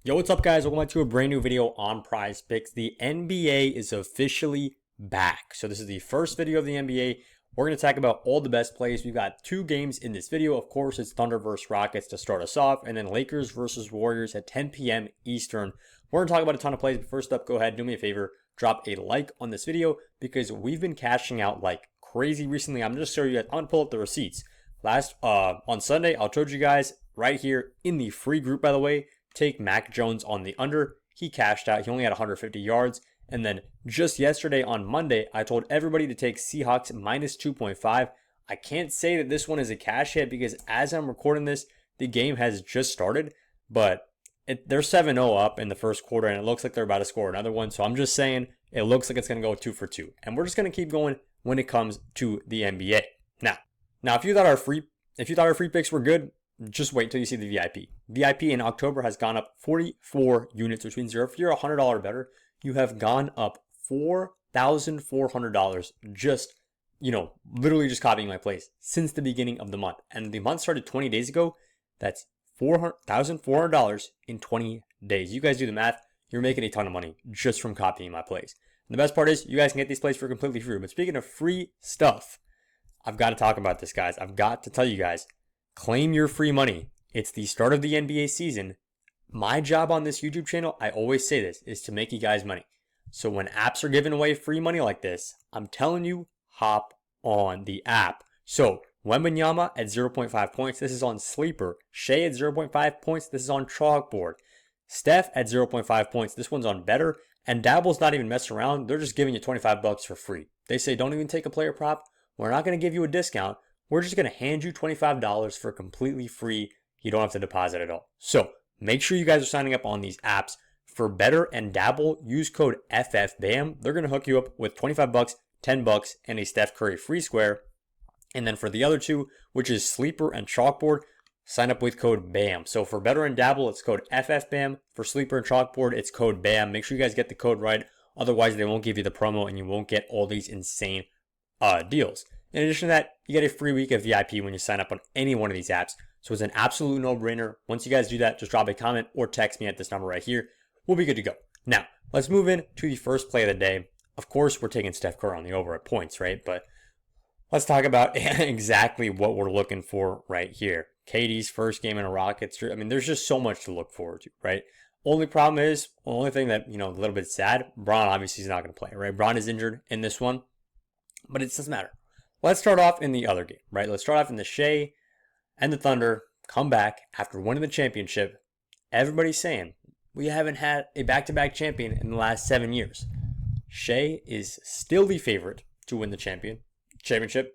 Yo, what's up, guys? Welcome back to a brand new video on PrizePicks. The NBA is officially back. So this is the first video of the NBA. We're going to talk about all the best plays. We've got two games in this video. Of course, it's Thunder versus Rockets to start us off, and then Lakers versus Warriors at 10 p.m. Eastern. We're going to talk about a ton of plays, but first up, go ahead, do me a favor, drop a like on this video because we've been cashing out like crazy recently. I'm just showing you guys. I'm going to pull up the receipts. On Sunday, I told you guys right here in the free group, by the way, take Mac Jones on the under. He cashed out. He only had 150 yards. And then just yesterday on Monday, I told everybody to take Seahawks minus 2.5. I can't say that this one is a cash hit because as I'm recording this, the game has just started. But they're 7-0 up in the first quarter, and it looks like they're about to score another one. So I'm just saying it looks like it's going to go 2 for 2. And we're just going to keep going when it comes to the NBA. Now, if you thought our free picks were good, just wait until you see the VIP. VIP in October has gone up 44 units, which means if you're $100 better, you have gone up $4,400 just, literally just copying my plays since the beginning of the month. And the month started 20 days ago. That's $1,400 in 20 days. You guys do the math. You're making a ton of money just from copying my plays. And the best part is you guys can get these plays for completely free. But speaking of free stuff, I've got to talk about this, guys. I've got to tell you guys. Claim your free money. It's the start of the NBA season. My job on this YouTube channel, I always say this, is to make you guys money. So when apps are giving away free money like this, I'm telling you, hop on the app. So Wembanyama at 0.5 points. This is on Sleeper. Shea at 0.5 points. This is on Chalkboard. Steph at 0.5 points. This one's on Better. And Dabble's not even messing around. They're just giving you $25 for free. They say don't even take a player prop. We're not going to give you a discount. We're just going to hand you $25 for completely free. You don't have to deposit at all. So make sure you guys are signing up on these apps. For Better and Dabble, use code FFBAM. They're going to hook you up with $25, $10, and a Steph Curry free square. And then for the other two, which is Sleeper and Chalkboard, sign up with code BAM. So for Better and Dabble, it's code FFBAM. For Sleeper and Chalkboard, it's code BAM. Make sure you guys get the code right. Otherwise, they won't give you the promo and you won't get all these insane deals. In addition to that, you get a free week of VIP when you sign up on any one of these apps. So it's an absolute no-brainer. Once you guys do that, just drop a comment or text me at this number right here. We'll be good to go. Now, let's move in to the first play of the day. Of course, we're taking Steph Curry on the over at points, right? But let's talk about exactly what we're looking for right here. KD's first game in a Rockets. I mean, there's just so much to look forward to, right? Only problem is, only thing that, a little bit sad, Bron obviously is not going to play, right? Bron is injured in this one, but it doesn't matter. Let's start off in the other game, right? Let's start off in the Shea and the Thunder come back after winning the championship. Everybody's saying we haven't had a back-to-back champion in the last 7 years. Shea is still the favorite to win the championship.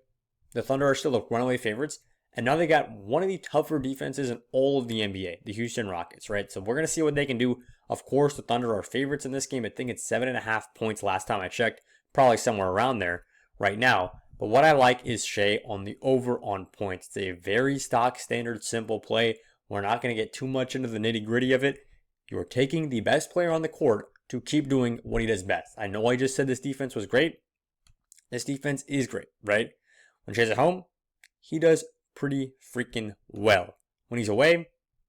The Thunder are still the runaway favorites. And now they got one of the tougher defenses in all of the NBA, the Houston Rockets, right? So we're going to see what they can do. Of course, the Thunder are favorites in this game. I think it's 7.5 points last time I checked. Probably somewhere around there right now. But what I like is Shea on the over on points. It's a very stock standard simple play. We're not going to get too much into the nitty gritty of it. You're taking the best player on the court to keep doing what he does best. I know I just said this defense was great. This defense is great, right? When Shea's at home, he does pretty freaking well. When he's away,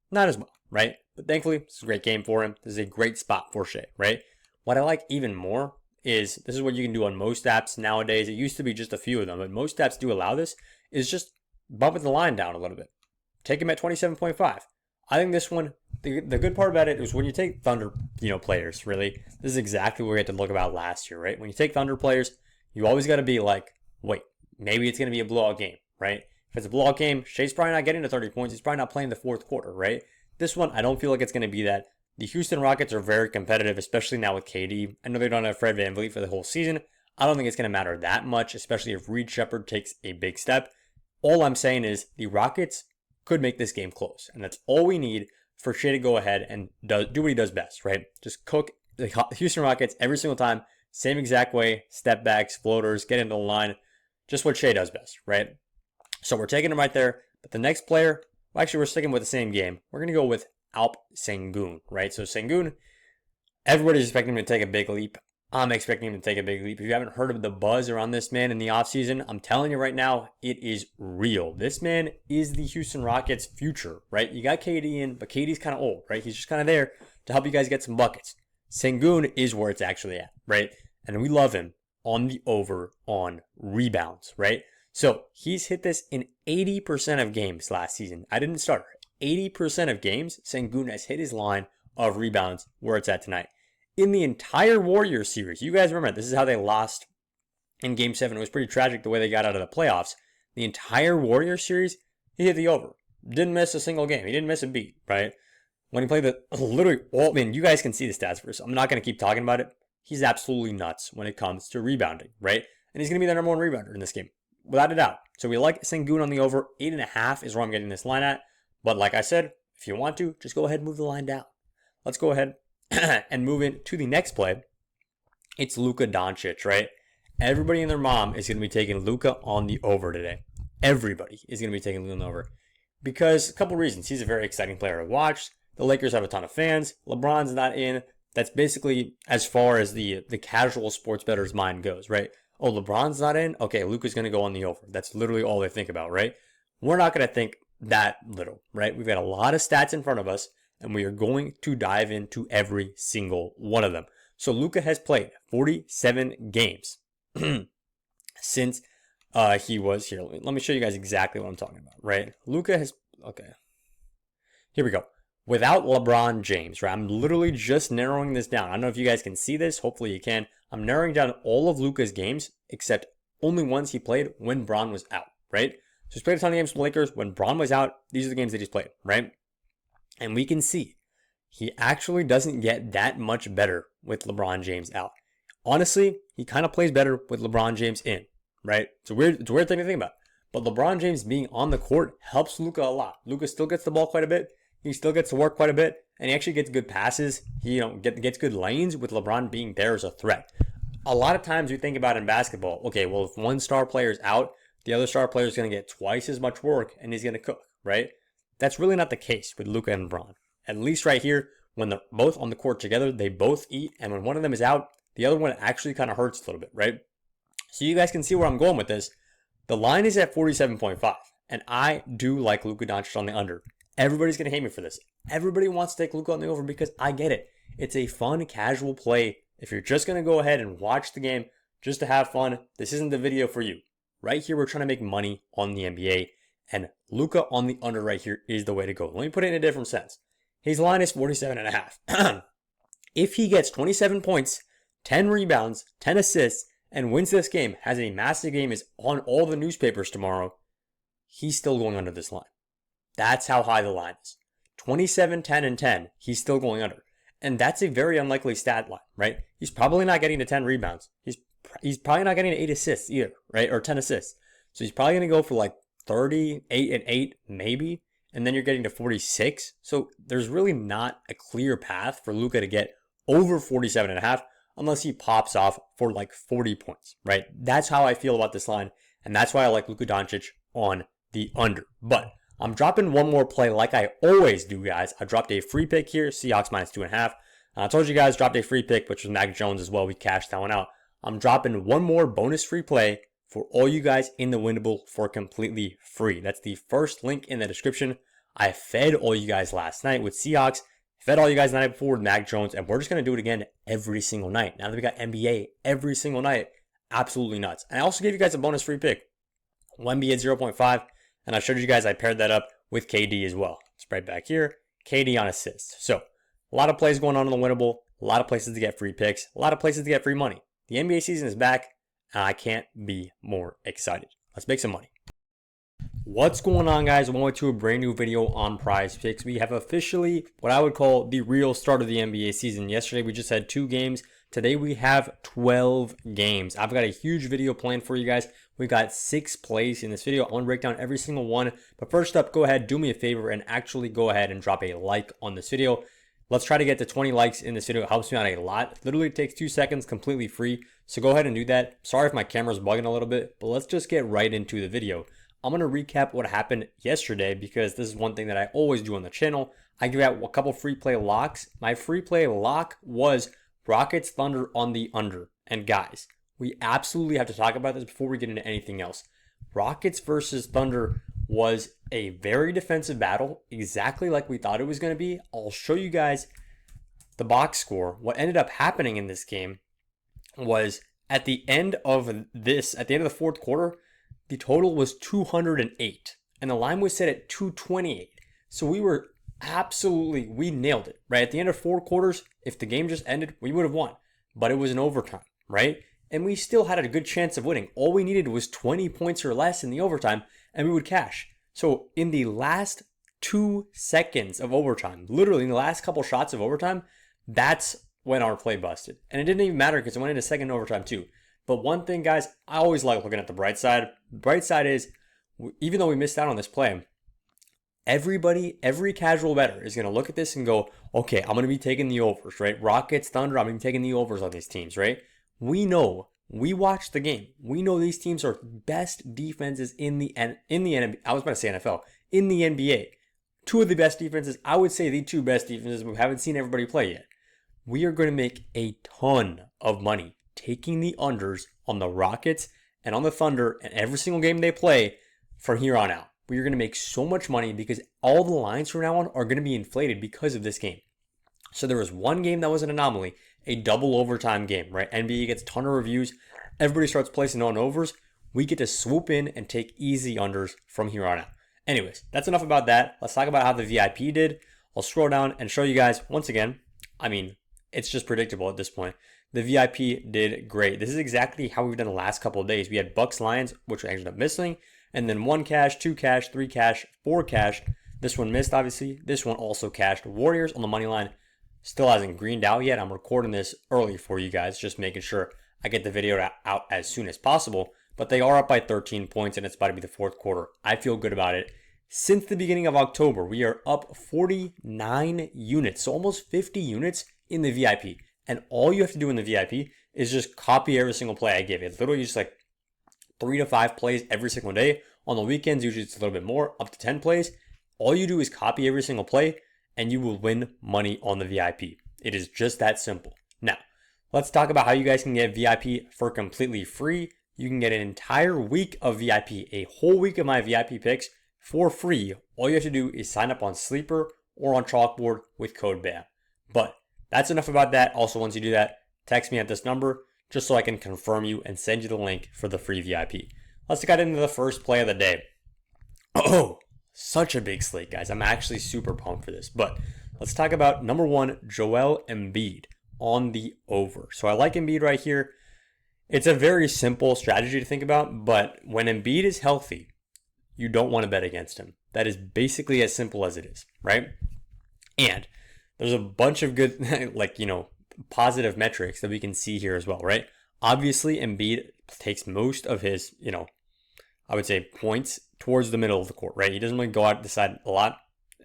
not as well, right? But thankfully, this is a great game for him. This is a great spot for Shea, right? What I like even more is this is what you can do on most apps nowadays. It used to be just a few of them, but most apps do allow this, is just bumping the line down a little bit. Take him at 27.5. I think this one, the good part about it is when you take Thunder, players, really, this is exactly what we had to look about last year, right? When you take Thunder players, you always got to be like, wait, maybe it's going to be a blowout game, right? If it's a blowout game, Shea's probably not getting to 30 points. He's probably not playing the fourth quarter, right? This one, I don't feel like it's going to be that. The Houston Rockets are very competitive, especially now with KD. I know they don't have Fred VanVleet for the whole season. I don't think it's going to matter that much, especially if Reed Shepherd takes a big step. All I'm saying is the Rockets could make this game close, and that's all we need for Shea to go ahead and do what he does best, right? Just cook the Houston Rockets every single time, same exact way, step backs, floaters, get into the line, just what Shea does best, right? So we're taking him right there. But the next player, well, actually we're sticking with the same game. We're going to go with Alp Sengun, right? So Sengun, everybody's expecting him to take a big leap. I'm expecting him to take a big leap. If you haven't heard of the buzz around this man in the offseason, I'm telling you right now, it is real. This man is the Houston Rockets' future, right? You got KD in, but KD's kind of old, right? He's just kind of there to help you guys get some buckets. Sengun is where it's actually at, right? And we love him on the over on rebounds, right? So he's hit this in 80% of games last season. I didn't start. 80% of games, Sengun has hit his line of rebounds where it's at tonight. In the entire Warriors series, you guys remember, this is how they lost in Game 7. It was pretty tragic the way they got out of the playoffs. The entire Warriors series, he hit the over. Didn't miss a single game. He didn't miss a beat, right? When he played you guys can see the stats first. I'm not going to keep talking about it. He's absolutely nuts when it comes to rebounding, right? And he's going to be the number one rebounder in this game, without a doubt. So we like Sengun on the over. 8.5 is where I'm getting this line at. But like I said, if you want to, just go ahead and move the line down. Let's go ahead and move into the next play. It's Luka Doncic, right? Everybody and their mom is going to be taking Luka on the over today. Everybody is going to be taking Luka on the over. Because a couple reasons. He's a very exciting player to watch. The Lakers have a ton of fans. LeBron's not in. That's basically as far as the casual sports bettor's mind goes, right? Oh, LeBron's not in? Okay, Luka's going to go on the over. That's literally all they think about, right? We're not going to think that little, right? We've got a lot of stats in front of us, and we are going to dive into every single one of them. So Luka has played 47 games since he was here. Let me show you guys exactly what I'm talking about, right? Luka has, okay. Here we go. Without LeBron James, right? I'm literally just narrowing this down. I don't know if you guys can see this. Hopefully you can. I'm narrowing down all of Luka's games, except only ones he played when Bron was out, right? So he's played a ton of games for the Lakers. When Bron was out, these are the games that he's played, right? And we can see he actually doesn't get that much better with LeBron James out. Honestly, he kind of plays better with LeBron James in, right? It's a weird thing to think about. But LeBron James being on the court helps Luka a lot. Luka still gets the ball quite a bit. He still gets to work quite a bit, and he actually gets good passes. He gets good lanes with LeBron being there as a threat. A lot of times you think about in basketball, okay, well, if one star player is out, the other star player is going to get twice as much work, and he's going to cook, right? That's really not the case with Luka and LeBron. At least right here, when they're both on the court together, they both eat, and when one of them is out, the other one actually kind of hurts a little bit, right? So you guys can see where I'm going with this. The line is at 47.5, and I do like Luka Doncic on the under. Everybody's going to hate me for this. Everybody wants to take Luka on the over because I get it. It's a fun, casual play. If you're just going to go ahead and watch the game just to have fun, this isn't the video for you. Right here, we're trying to make money on the NBA, and Luka on the under right here is the way to go. Let me put it in a different sense. His line is 47.5. If he gets 27 points, 10 rebounds, 10 assists, and wins this game, has a massive game, is on all the newspapers tomorrow, he's still going under this line. That's how high the line is. 27, 10, and 10, he's still going under. And that's a very unlikely stat line, right? He's probably not getting to 10 rebounds. He's probably not getting to 8 assists either, right? Or 10 assists. So he's probably going to go for like 38 and 8, maybe. And then you're getting to 46. So there's really not a clear path for Luka to get over 47.5 unless he pops off for like 40 points, right? That's how I feel about this line. And that's why I like Luka Doncic on the under. But I'm dropping one more play like I always do, guys. I dropped a free pick here, Seahawks minus 2.5. I told you guys dropped a free pick, which was Mac Jones as well. We cashed that one out. I'm dropping one more bonus free play for all you guys in the Winnable for completely free. That's the first link in the description. I fed all you guys last night with Seahawks, fed all you guys the night before with Mac Jones, and we're just going to do it again every single night. Now that we got NBA every single night, absolutely nuts. And I also gave you guys a bonus free pick. Wemby at 0.5. And I showed you guys I paired that up with KD as well. It's right back here. KD on assist. So a lot of plays going on in the Winnable. A lot of places to get free picks. A lot of places to get free money. The NBA season is back, and I can't be more excited. Let's make some money. What's going on, guys? Welcome to a brand new video on PrizePicks. We have officially what I would call the real start of the NBA season. Yesterday we just had 2 games. Today we have 12 games. I've got a huge video planned for you guys. We got 6 plays in this video. I want to break down every single one. But first up, go ahead, do me a favor, and actually go ahead and drop a like on this video. Let's try to get to 20 likes in this video. It helps me out a lot. It literally takes 2 seconds, completely free. So go ahead and do that. Sorry if my camera's bugging a little bit, but let's just get right into the video. I'm going to recap what happened yesterday because this is one thing that I always do on the channel. I give out a couple free play locks. My free play lock was Rockets Thunder on the under. And guys, we absolutely have to talk about this before we get into anything else. Rockets versus Thunder was a very defensive battle, exactly like we thought it was going to be. I'll show you guys the box score, what ended up happening in this game was at the end of the fourth quarter, the total was 208 and the line was set at 228. So we nailed it, right? At the end of 4 quarters, if the game just ended, we would have won, but it was an overtime, right? And we still had a good chance of winning. All we needed was 20 points or less in the overtime and we would cash. So in the last 2 seconds of overtime, literally in the last couple shots of overtime, that's when our play busted. And it didn't even matter because it went into second overtime too. But one thing, guys, I always like looking at the bright side. The bright side is, even though we missed out on this play, every casual bettor is going to look at this and go, okay, I'm going to be taking the overs, right? Rockets, Thunder, I'm going to be taking the overs on these teams, right? We know, we watched the game. We know these teams are best defenses in the NBA. I was about to say NFL, in the NBA. Two of the best defenses, I would say the two best defenses. We haven't seen everybody play yet. We are going to make a ton of money taking the unders on the Rockets and on the Thunder and every single game they play from here on out. We are going to make so much money because all the lines from now on are going to be inflated because of this game. So there was one game that was an anomaly, a double overtime game, right? NBA gets a ton of reviews. Everybody starts placing on overs. We get to swoop in and take easy unders from here on out. Anyways, that's enough about that. Let's talk about how the VIP did. I'll scroll down and show you guys once again. I mean, it's just predictable at this point. The VIP did great. This is exactly how we've done the last couple of days. We had Bucks Lions, which we ended up missing, and then 1 cash, 2 cash, 3 cash, 4 cash. This one missed, obviously. This one also cashed. Warriors on the money line still hasn't greened out yet. I'm recording this early for you guys, just making sure I get the video out as soon as possible. But they are up by 13 points, and it's about to be the fourth quarter. I feel good about it. Since the beginning of October, we are up 49 units, so almost 50 units in the VIP. And all you have to do in the VIP is just copy every single play I give you. It's literally just like 3 to 5 plays every single day. On the weekends, usually it's a little bit more, up to 10 plays. All you do is copy every single play, and you will win money on the VIP. It is just that simple. Now, let's talk about how you guys can get VIP for completely free. You can get an entire week of VIP, a whole week of my VIP picks for free. All you have to do is sign up on Sleeper or on Chalkboard with code BAM. But that's enough about that. Also, once you do that, text me at this number just so I can confirm you and send you the link for the free VIP. Let's get into the first play of the day. Oh, such a big slate, guys. I'm actually super pumped for this. But let's talk about number 1, Joel Embiid on the over. So I like Embiid right here. It's a very simple strategy to think about, but when Embiid is healthy, you don't want to bet against him. That is basically as simple as it is, right? And there's a bunch of good, positive metrics that we can see here as well, right? Obviously, Embiid takes most of his, I would say points towards the middle of the court, right? He doesn't really go out the side a lot.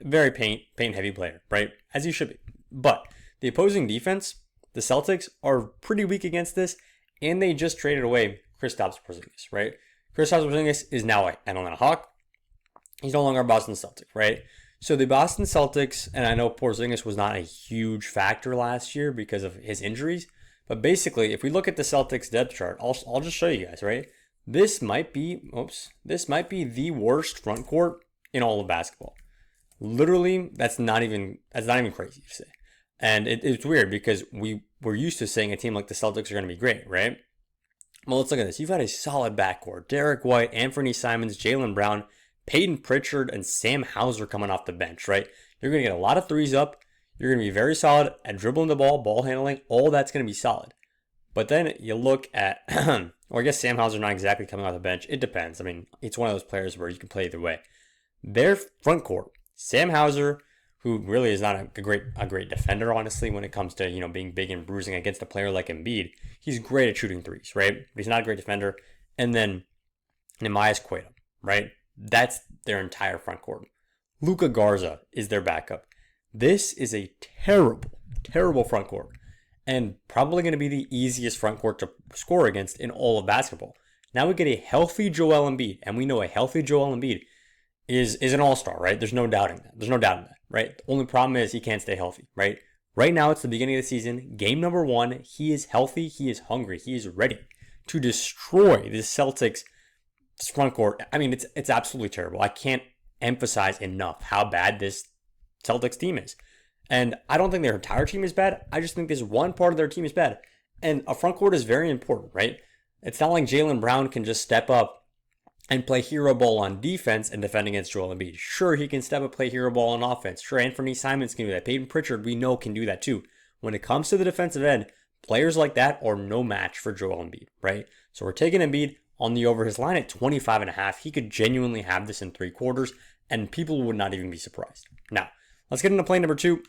Very paint heavy player, right? As he should be. But the opposing defense, the Celtics, are pretty weak against this, and they just traded away Kristaps Porzingis, right? Kristaps Porzingis is now an Atlanta Hawk. He's no longer a Boston Celtic, right? So the Boston Celtics, and I know Porzingis was not a huge factor last year because of his injuries, but basically, if we look at the Celtics depth chart, I'll just show you guys, right? This might be the worst front court in all of basketball. Literally, that's not even crazy to say. And it's weird because we're used to saying a team like the Celtics are going to be great, right? Well, let's look at this. You've got a solid backcourt. Derek White, Anthony Simons, Jaylen Brown, Peyton Pritchard, and Sam Hauser coming off the bench, right? You're going to get a lot of threes up. You're going to be very solid at dribbling the ball, ball handling. All that's going to be solid. But then you look at, or I guess Sam Hauser not exactly coming off the bench. It depends. I mean, it's one of those players where you can play either way. Their front court, Sam Hauser, who really is not a great defender, honestly, when it comes to, being big and bruising against a player like Embiid. He's great at shooting threes, right? But he's not a great defender. And then Nehemias Quaid, right? That's their entire front court. Luka Garza is their backup. This is a terrible front court, and probably going to be the easiest front court to score against in all of basketball. Now we get a healthy Joel Embiid, and we know a healthy Joel Embiid is an all-star, right? There's no doubting that, right? The only problem is he can't stay healthy, right? Right now, it's the beginning of the season. Game number 1, he is healthy, he is hungry, he is ready to destroy the Celtics front court. I mean, it's absolutely terrible. I can't emphasize enough how bad this Celtics team is. And I don't think their entire team is bad. I just think this one part of their team is bad. And a front court is very important, right? It's not like Jaylen Brown can just step up and play hero ball on defense and defend against Joel Embiid. Sure, he can step up, play hero ball on offense. Sure, Anthony Simons can do that. Peyton Pritchard, we know, can do that too. When it comes to the defensive end, players like that are no match for Joel Embiid, right? So we're taking Embiid on the over. His line at 25.5. He could genuinely have this in 3 quarters, and people would not even be surprised. Now, let's get into play number 2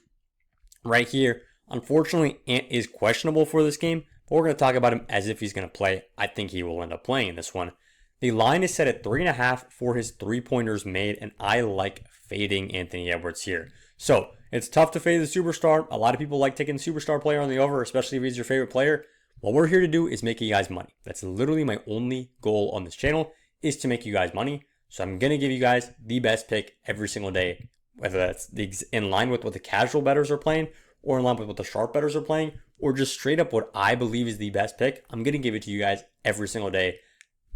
right here. Unfortunately, Ant is questionable for this game, but we're going to talk about him as if he's going to play. I think he will end up playing in this one. The line is set at 3.5 for his 3-pointers made, and I like fading Anthony Edwards here. So it's tough to fade the superstar. A lot of people like taking the superstar player on the over, especially if he's your favorite player. What we're here to do is make you guys money. That's literally my only goal on this channel, is to make you guys money. So I'm going to give you guys the best pick every single day, whether that's in line with what the casual bettors are playing, or in line with what the sharp bettors are playing, or just straight up what I believe is the best pick. I'm going to give it to you guys every single day.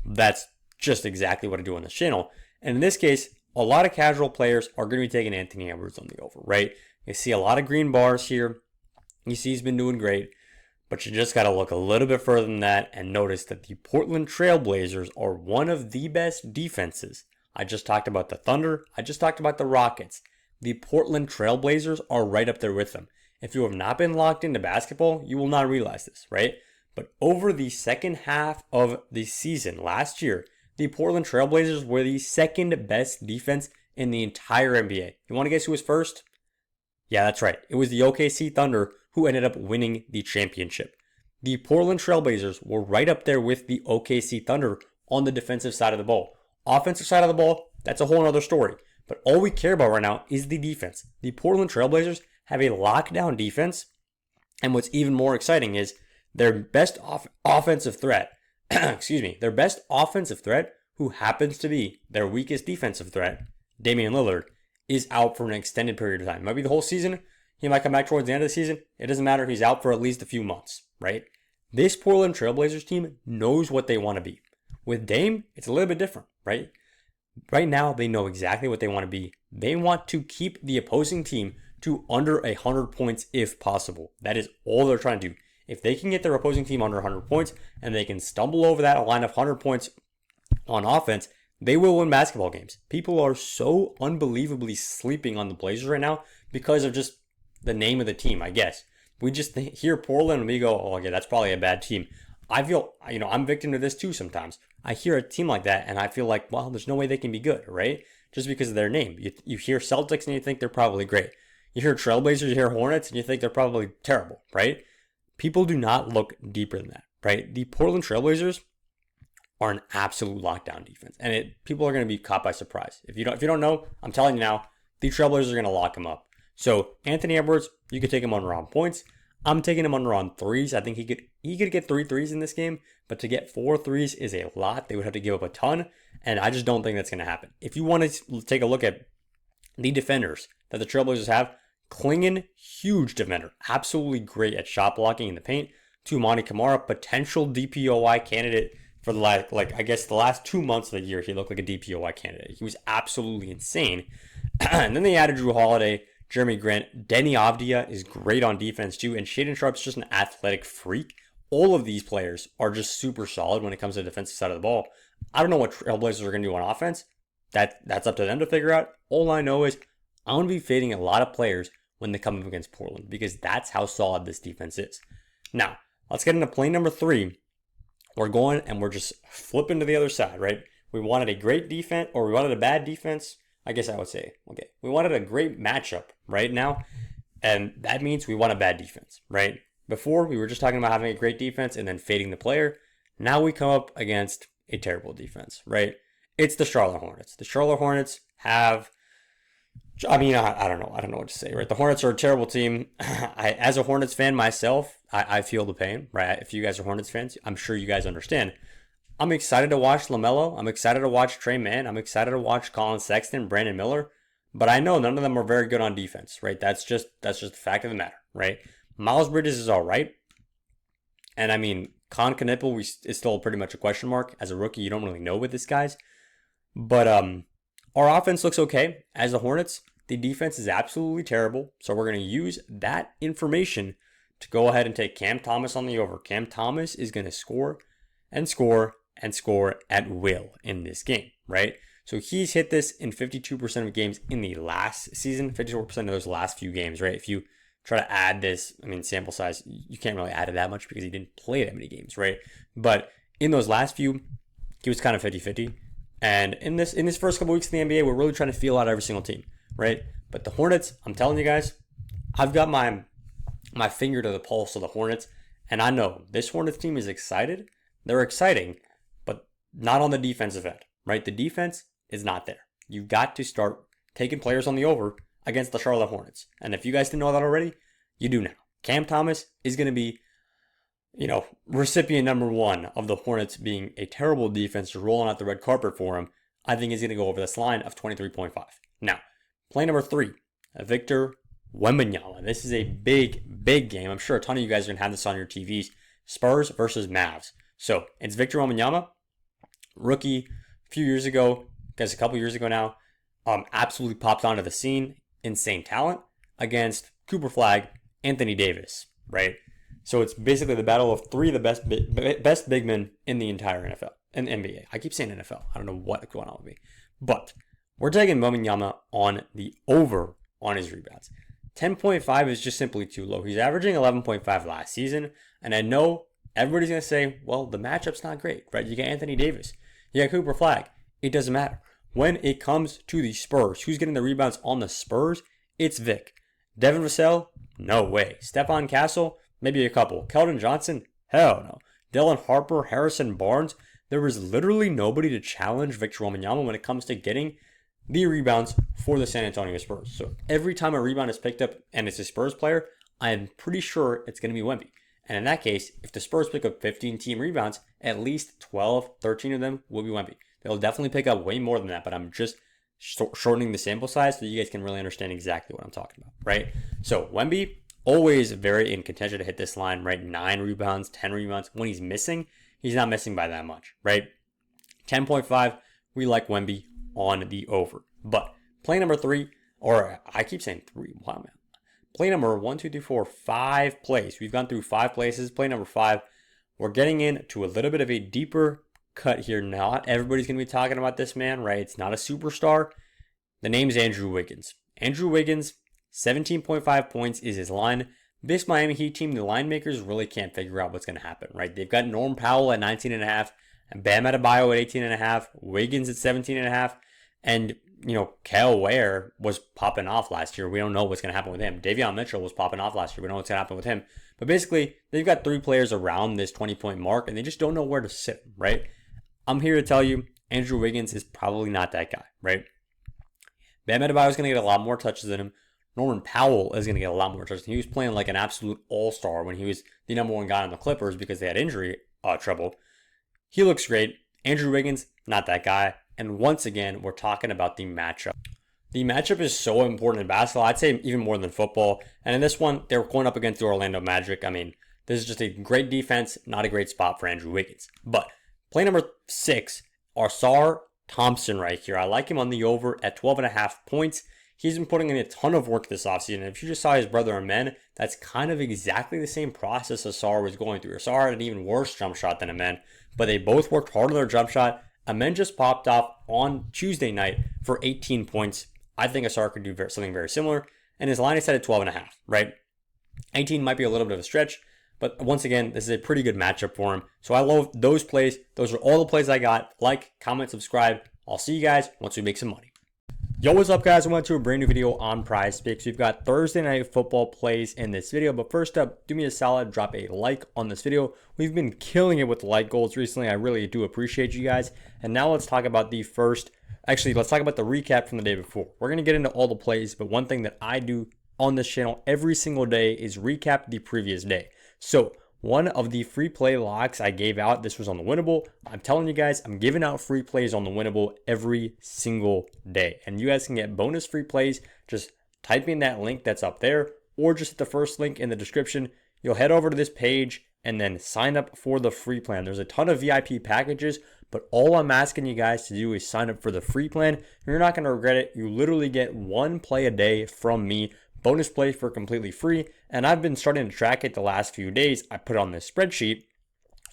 That's just exactly what I do on this channel. And in this case, a lot of casual players are going to be taking Anthony Edwards on the over, right? You see a lot of green bars here. You see he's been doing great, but you just got to look a little bit further than that and notice that the Portland Trailblazers are one of the best defenses. I just talked about the Thunder. I just talked about the Rockets. The Portland Trailblazers are right up there with them. If you have not been locked into basketball, you will not realize this, right? But over the second half of the season last year, the Portland Trailblazers were the second best defense in the entire NBA. You want to guess who was first? Yeah, that's right. It was the OKC Thunder who ended up winning the championship. The Portland Trailblazers were right up there with the OKC Thunder on the defensive side of the ball. Offensive side of the ball, that's a whole other story. But all we care about right now is the defense. The Portland Trailblazers have a lockdown defense, and what's even more exciting is their best offensive threat, their best offensive threat, who happens to be their weakest defensive threat, Damian Lillard, is out for an extended period of time. It might be the whole season. He might come back towards the end of the season. It doesn't matter. He's out for at least a few months, right? This Portland Trailblazers team knows what they want to be. With Dame, it's a little bit different, right? Right now, they know exactly what they want to be. They want to keep the opposing team to under 100 points if possible. That is all they're trying to do. If they can get their opposing team under 100 points and they can stumble over that line of 100 points on offense, they will win basketball games. People are so unbelievably sleeping on the Blazers right now because of just the name of the team, I guess. We just hear Portland and we go, oh, okay, that's probably a bad team. I feel, I'm victim to this too sometimes. I hear a team like that and I feel like, well, there's no way they can be good, right? Just because of their name. You hear Celtics and you think they're probably great. You hear Trailblazers, you hear Hornets, and you think they're probably terrible, right? People do not look deeper than that, right? The Portland Trailblazers are an absolute lockdown defense, and people are going to be caught by surprise. If you don't know, I'm telling you now, the Trailblazers are going to lock him up. So Anthony Edwards, you could take him under on points. I'm taking him under on threes. I think he could get 3 threes in this game, but to get 4 threes is a lot. They would have to give up a ton, and I just don't think that's going to happen. If you want to take a look at the defenders that the Trailblazers have, Klingon, huge defender, absolutely great at shot blocking in the paint. Monty Kamara, potential DPOY candidate for the last 2 months of the year. He looked like a DPOY candidate. He was absolutely insane. And then they added Drew Holiday, Jeremy Grant, Denny Avdia is great on defense too, and Shaedon Sharp's just an athletic freak. All of these players are just super solid when it comes to the defensive side of the ball. I don't know what Trailblazers are going to do on offense. That's up to them to figure out. All I know is I'm going to be fading a lot of players when they come up against Portland because that's how solid this defense is. Now, let's get into play number 3. We're going and we're just flipping to the other side, right? We wanted a great defense, or we wanted a bad defense. I guess I would say, okay, we wanted a great matchup right now, and that means we want a bad defense, right? Before, we were just talking about having a great defense and then fading the player. Now we come up against a terrible defense, right? It's the Charlotte Hornets. The Charlotte Hornets have, I don't know what to say, right? The Hornets are a terrible team. As a Hornets fan myself, I feel the pain, right? If you guys are Hornets fans, I'm sure you guys understand. I'm excited to watch LaMelo. I'm excited to watch Trey Mann. I'm excited to watch Colin Sexton, Brandon Miller. But I know none of them are very good on defense, right? That's just the fact of the matter, right? Miles Bridges is all right. And Con Knippel is still pretty much a question mark. As a rookie, you don't really know with this guy's. But our offense looks okay as the Hornets. the defense is absolutely terrible. So we're going to use that information to go ahead and take Cam Thomas on the over. Cam Thomas is going to score and score and score at will in this game, right? So he's hit this in 52% of games in the last season, 54% of those last few games, right? If you try to add this, I mean, sample size, you can't really add it that much because he didn't play that many games, right? But in those last few, he was kind of 50-50. And in this first couple weeks in the NBA, we're really trying to feel out every single team, right? But the Hornets, I'm telling you guys, I've got my finger to the pulse of the Hornets, and I know this Hornets team is excited. They're exciting, but not on the defensive end, right? The defense is not there. You've got to start taking players on the over against the Charlotte Hornets. And if you guys didn't know that already, you do now. Cam Thomas is going to be, recipient number one of the Hornets being a terrible defense, rolling out the red carpet for him. I think he's going to go over this line of 23.5. Now, play number 3, Victor Wembanyama. This is a big, big game. I'm sure a ton of you guys are going to have this on your TVs. Spurs versus Mavs. So, it's Victor Wembanyama, rookie a few years ago, a couple years ago now, absolutely popped onto the scene. Insane talent against Cooper Flag, Anthony Davis, right? So it's basically the battle of 3 of the best big men in the entire NFL and NBA. I keep saying NFL. I don't know what's going on with me. But we're taking Wembanyama on the over on his rebounds. 10.5 is just simply too low. He's averaging 11.5 last season. And I know everybody's going to say, well, the matchup's not great, right? You got Anthony Davis. You got Cooper Flag. It doesn't matter. When it comes to the Spurs, who's getting the rebounds on the Spurs? It's Vic. Devin Vassell? No way. Stephon Castle? Maybe a couple. Keldon Johnson? Hell no. Dylan Harper, Harrison Barnes? There was literally nobody to challenge Victor Wembanyama when it comes to getting the rebounds for the San Antonio Spurs. So every time a rebound is picked up and it's a Spurs player, I am pretty sure it's going to be Wemby. And in that case, if the Spurs pick up 15 team rebounds, at least 12, 13 of them will be Wemby. They'll definitely pick up way more than that, but I'm just shortening the sample size so you guys can really understand exactly what I'm talking about, right? So Wemby, always very in contention to hit this line, right? 9 rebounds, 10 rebounds. When he's missing, he's not missing by that much, right? 10.5, we like Wemby on the over. But play number 3, or I keep saying 3, wow, man. Play number 1, 2, 3, 4, 5 plays. We've gone through 5 places. Play number 5, we're getting into a little bit of a deeper cut here. Not everybody's going to be talking about this man, right? It's not a superstar. The name's Andrew Wiggins. Andrew Wiggins, 17.5 points is his line. This Miami Heat team, the line makers really can't figure out what's going to happen, right? They've got Norm Powell at 19.5, and Bam Adebayo at 18.5, Wiggins at 17.5, and, Kyle Ware was popping off last year. We don't know what's going to happen with him. Davion Mitchell was popping off last year. We don't know what's going to happen with him. But basically, they've got 3 players around this 20-point mark, and they just don't know where to sit, right? I'm here to tell you, Andrew Wiggins is probably not that guy, right? Bam Adebayo is going to get a lot more touches than him. Norman Powell is going to get a lot more touches. He was playing like an absolute all-star when he was the number 1 guy on the Clippers because they had injury trouble. He looks great. Andrew Wiggins, not that guy. And once again, we're talking about the matchup. The matchup is so important in basketball. I'd say even more than football. And in this one, they're going up against the Orlando Magic. I mean, this is just a great defense, not a great spot for Andrew Wiggins. But play number 6, Ausar Thompson right here. I like him on the over at 12.5 points. He's been putting in a ton of work this offseason. And if you just saw his brother Amen, that's kind of exactly the same process Ausar was going through. Ausar had an even worse jump shot than Amen, but they both worked hard on their jump shot. Amen just popped off on Tuesday night for 18 points. I think Ausar could do something very similar. And his line is set at 12.5, right? 18 might be a little bit of a stretch, but once again, this is a pretty good matchup for him. So I love those plays. Those are all the plays I got. Like, comment, subscribe. I'll see you guys once we make some money. Yo, what's up, guys? Welcome to a brand new video on PrizePicks. We've got Thursday night football plays in this video, but first up, do me a solid, drop a like on this video. We've been killing it with the like goals recently. I really do appreciate you guys. And now let's talk about let's talk about the recap from the day before. We're going to get into all the plays, but one thing that I do on this channel every single day is recap the previous day. So one of the free play locks I gave out, this was on the winnable. I'm telling you guys, I'm giving out free plays on the winnable every single day. And you guys can get bonus free plays. Just type in that link that's up there, or just hit the first link in the description. You'll head over to this page and then sign up for the free plan. There's a ton of VIP packages, But all I'm asking you guys to do is sign up for the free plan. You're not going to regret it. You literally get one play a day from me. Bonus plays for completely free. And I've been starting to track it the last few days. I put on this spreadsheet.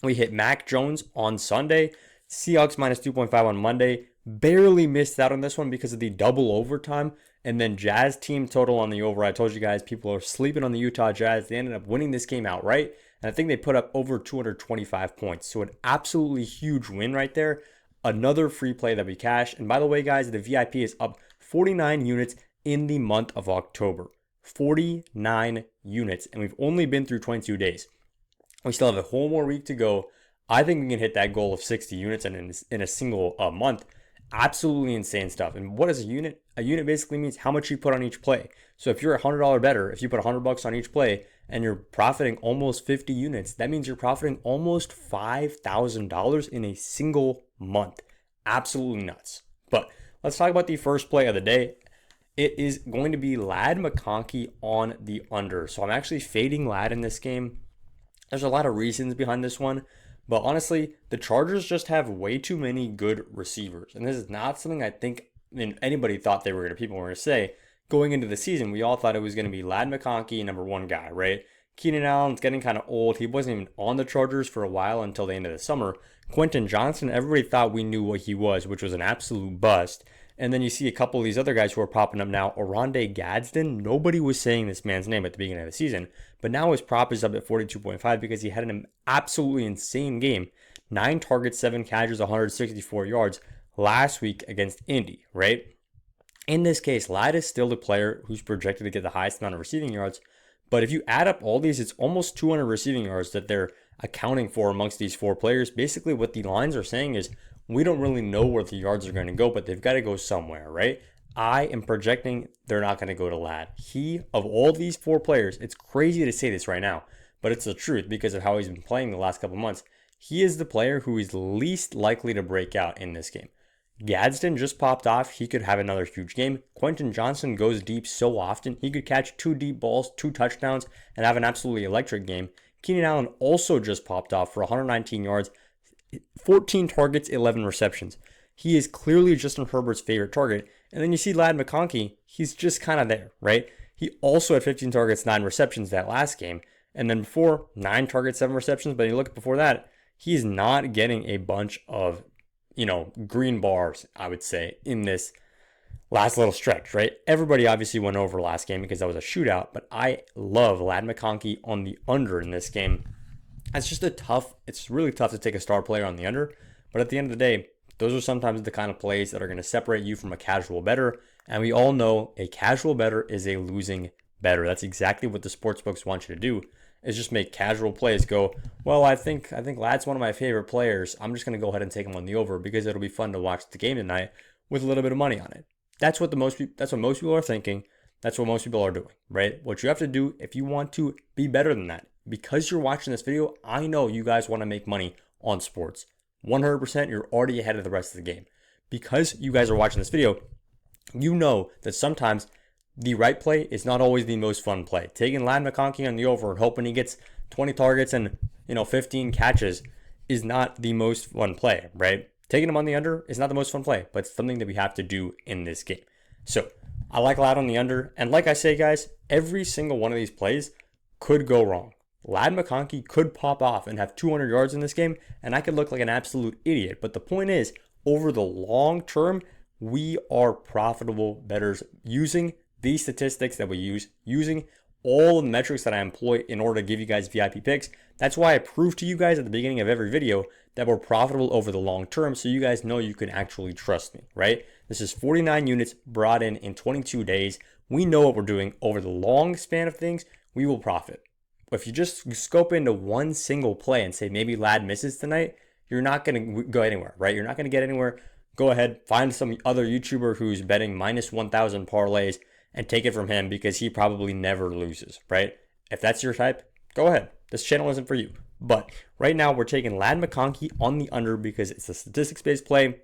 We hit Mac Jones on Sunday. Seahawks minus 2.5 on Monday. Barely missed out on this one because of the double overtime. And then Jazz team total on the over. I told you guys people are sleeping on the Utah Jazz. They ended up winning this game outright. And I think they put up over 225 points. So an absolutely huge win right there. Another free play that we cashed. And by the way, guys, the VIP is up 49 units in the month of October. 49 units. And we've only been through 22 days. We still have a whole more week to go. I think we can hit that goal of 60 units in a single month. Absolutely insane stuff. And what is a unit? A unit basically means how much you put on each play. So if you're a $100 bettor, if you put $100 on each play and you're profiting almost 50 units, that means you're profiting almost $5,000 in a single month. Absolutely nuts. But let's talk about the first play of the day. It is going to be Ladd McConkey on the under. So I'm actually fading Ladd in this game. There's a lot of reasons behind this one. But honestly, the Chargers just have way too many good receivers. And this is not something I think anybody thought people were going to say. Going into the season, we all thought it was going to be Ladd McConkey, number one guy, right? Keenan Allen's getting kind of old. He wasn't even on the Chargers for a while until the end of the summer. Quentin Johnson, everybody thought we knew what he was, which was an absolute bust. And then you see a couple of these other guys who are popping up now. Oronde Gadsden, nobody was saying this man's name at the beginning of the season. But now his prop is up at 42.5 because he had an absolutely insane game. 9 targets, 7 catches, 164 yards last week against Indy, right? In this case, Ladd is still the player who's projected to get the highest amount of receiving yards. But if you add up all these, it's almost 200 receiving yards that they're accounting for amongst these 4 players. Basically, what the lines are saying is we don't really know where the yards are going to go, but they've got to go somewhere, right? I am projecting they're not going to go to Ladd. He, of all these 4 players, it's crazy to say this right now, but it's the truth because of how he's been playing the last couple months. He is the player who is least likely to break out in this game. Gadsden just popped off. He could have another huge game. Quentin Johnson goes deep so often. He could catch 2 deep balls, 2 touchdowns, and have an absolutely electric game. Keenan Allen also just popped off for 119 yards, 14 targets, 11 receptions. He is clearly Justin Herbert's favorite target. And then you see Ladd McConkey. He's just kind of there, right? He also had 15 targets, 9 receptions that last game. And then before, 9 targets, 7 receptions. But you look before that, he's not getting a bunch of, green bars, I would say, in this last little stretch, right? Everybody obviously went over last game because that was a shootout. But I love Ladd McConkey on the under in this game. It's really tough to take a star player on the under. But at the end of the day, those are sometimes the kind of plays that are going to separate you from a casual bettor. And we all know a casual bettor is a losing bettor. That's exactly what the sportsbooks want you to do, is just make casual plays go, well, I think Ladd's one of my favorite players. I'm just going to go ahead and take him on the over because it'll be fun to watch the game tonight with a little bit of money on it. That's what most people are thinking. That's what most people are doing, right? What you have to do if you want to be better than that, because you're watching this video, I know you guys want to make money on sports. 100%, you're already ahead of the rest of the game. Because you guys are watching this video, you know that sometimes the right play is not always the most fun play. Taking Ladd McConkey on the over and hoping he gets 20 targets and 15 catches is not the most fun play, right? Taking him on the under is not the most fun play, but it's something that we have to do in this game. So I like Ladd on the under, and like I say, guys, every single one of these plays could go wrong. Ladd McConkey could pop off and have 200 yards in this game, and I could look like an absolute idiot. But the point is, over the long term, we are profitable bettors using these statistics that we use, using all the metrics that I employ in order to give you guys VIP picks. That's why I prove to you guys at the beginning of every video that we're profitable over the long term, so you guys know you can actually trust me, right? This is 49 units brought in 22 days. We know what we're doing. Over the long span of things, we will profit. If you just scope into one single play and say maybe Ladd misses tonight, you're not going to go anywhere, right? You're not going to get anywhere. Go ahead, find some other YouTuber who's betting minus 1,000 parlays and take it from him because he probably never loses, right? If that's your type, go ahead. This channel isn't for you. But right now we're taking Ladd McConkey on the under because it's a statistics-based play.